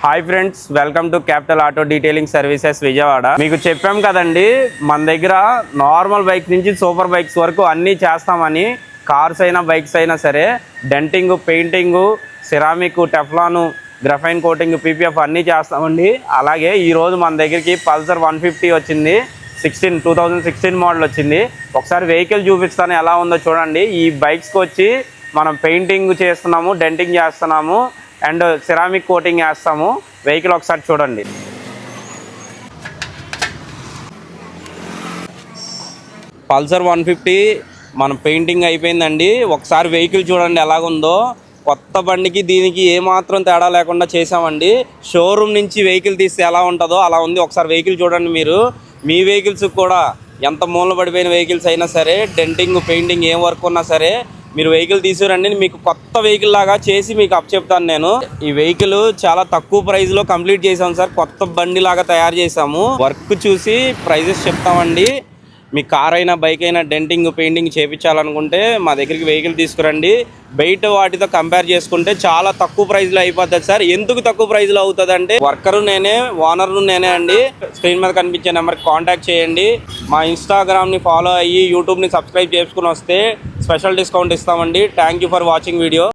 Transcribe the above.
Hi friends, welcome to capital auto detailing services Vijayawada. మీకు చెప్పాం కదండి, మన దగ్గర నార్మల్ బైక్ నుంచి సూపర్ బైక్స్ వరకు అన్నీ చేస్తామని. కార్స్ అయినా బైక్స్ అయినా సరే, denting, painting, ceramic, Teflon, graphene coating, PPF అన్నీ చేస్తామండి. అలాగే ఈరోజు మన దగ్గరికి పల్సర్ 150 వచ్చింది. 2016 మోడల్ వచ్చింది. ఒకసారి వెహికల్ చూపిస్తాను ఎలా ఉందో చూడండి. ఈ బైక్స్కి వచ్చి మనం పెయింటింగ్ చేస్తున్నాము, డెంటింగ్ చేస్తున్నాము అండ్ సిరామిక్ కోటింగ్ వేస్తాము. వెహికల్ ఒకసారి చూడండి. పల్సర్ 150 మనం పెయింటింగ్ అయిపోయిందండి. ఒకసారి వెహికల్ చూడండి ఎలాగుందో. కొత్త బండికి దీనికి ఏమాత్రం తేడా లేకుండా చేసామండి. షోరూమ్ నుంచి వెహికల్ తీస్తే ఎలా ఉంటుందో అలా ఉంది. ఒకసారి వెహికల్ చూడండి. మీరు మీ వెహికల్స్ కూడా ఎంత మూల పడిపోయిన వెహికల్స్ అయినా సరే, డెంటింగ్, పెయింటింగ్ ఏం వర్క్ ఉన్నా సరే మీరు వెహికల్ తీసుకురండి. మీకు కొత్త వెహికల్ లాగా చేసి మీకు చెప్తాను నేను. ఈ వెహికల్ చాలా తక్కువ ప్రైస్లో కంప్లీట్ చేసాము సార్. కొత్త బండి లాగా తయారు చేసాము. వర్క్ చూసి ప్రైజెస్ చెప్తామండి. మీ కార్ అయినా బైక్ అయినా డెంటింగ్, పెయింటింగ్ చేయించాలనుకుంటే మా దగ్గరికి వెహికల్ తీసుకురండి. బయట వాటితో కంపేర్ చేసుకుంటే చాలా తక్కువ ప్రైస్లో అయిపోతుంది సార్. ఎందుకు తక్కువ ప్రైస్లో అవుతుంది అంటే, వర్కరు నేనే, ఓనర్ను నేనే అండి. స్క్రీన్ మీద కనిపించే నెంబర్కి కాంటాక్ట్ చేయండి. మా ఇన్స్టాగ్రామ్ని ఫాలో అయ్యి యూట్యూబ్ని సబ్స్క్రైబ్ చేసుకుని వస్తే స్పెషల్ డిస్కౌంట్ ఇస్తామండి. Thank you for watching video.